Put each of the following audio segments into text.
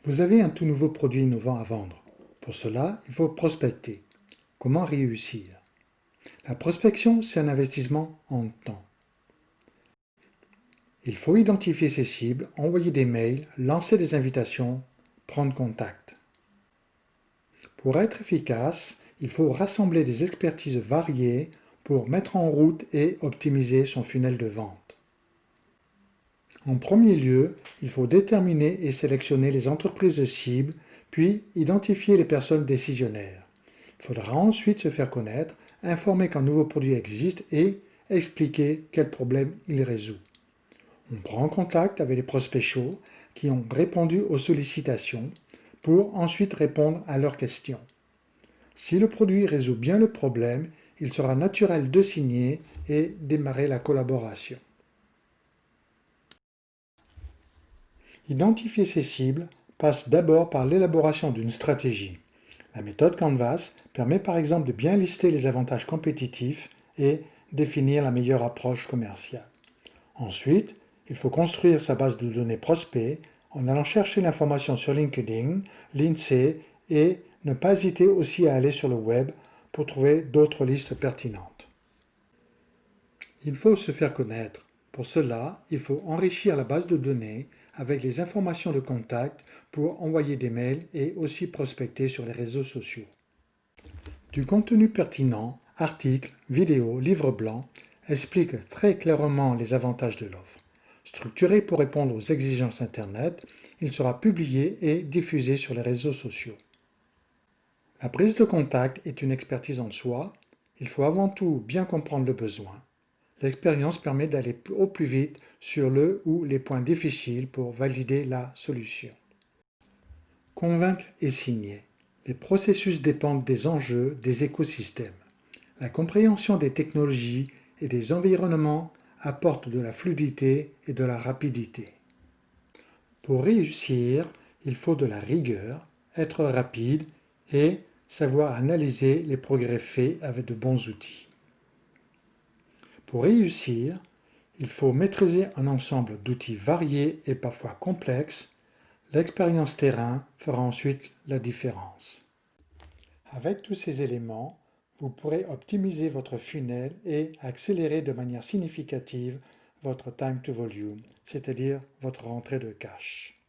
Vous avez un tout nouveau produit innovant à vendre. Pour cela, il faut prospecter. Comment réussir? La prospection, c'est un investissement en temps. Il faut identifier ses cibles, envoyer des mails, lancer des invitations, prendre contact. Pour être efficace, il faut rassembler des expertises variées pour mettre en route et optimiser son funnel de vente. En premier lieu, il faut déterminer et sélectionner les entreprises cibles, puis identifier les personnes décisionnaires. Il faudra ensuite se faire connaître, informer qu'un nouveau produit existe et expliquer quel problème il résout. On prend contact avec les prospects chauds qui ont répondu aux sollicitations pour ensuite répondre à leurs questions. Si le produit résout bien le problème, il sera naturel de signer et démarrer la collaboration. Identifier ses cibles passe d'abord par l'élaboration d'une stratégie. La méthode Canvas permet par exemple de bien lister les avantages compétitifs et définir la meilleure approche commerciale. Ensuite, il faut construire sa base de données prospects en allant chercher l'information sur LinkedIn, l'INSEE et ne pas hésiter aussi à aller sur le web pour trouver d'autres listes pertinentes. Il faut se faire connaître. Pour cela, il faut enrichir la base de données avec les informations de contact pour envoyer des mails et aussi prospecter sur les réseaux sociaux. Du contenu pertinent, articles, vidéos, livres blancs, explique très clairement les avantages de l'offre. Structuré pour répondre aux exigences Internet, il sera publié et diffusé sur les réseaux sociaux. La prise de contact est une expertise en soi. Il faut avant tout bien comprendre le besoin. L'expérience permet d'aller au plus vite sur le ou les points difficiles pour valider la solution. Convaincre et signer. Les processus dépendent des enjeux des écosystèmes. La compréhension des technologies et des environnements apporte de la fluidité et de la rapidité. Pour réussir, il faut de la rigueur, être rapide et savoir analyser les progrès faits avec de bons outils. Pour réussir, il faut maîtriser un ensemble d'outils variés et parfois complexes. L'expérience terrain fera ensuite la différence. Avec tous ces éléments, vous pourrez optimiser votre funnel et accélérer de manière significative votre time to volume, c'est-à-dire votre rentrée de cash.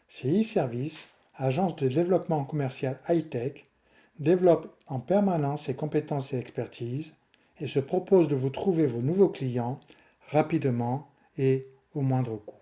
CI Service, agence de développement commercial high-tech, développe en permanence ses compétences et expertises et se propose de vous trouver vos nouveaux clients rapidement et au moindre coût.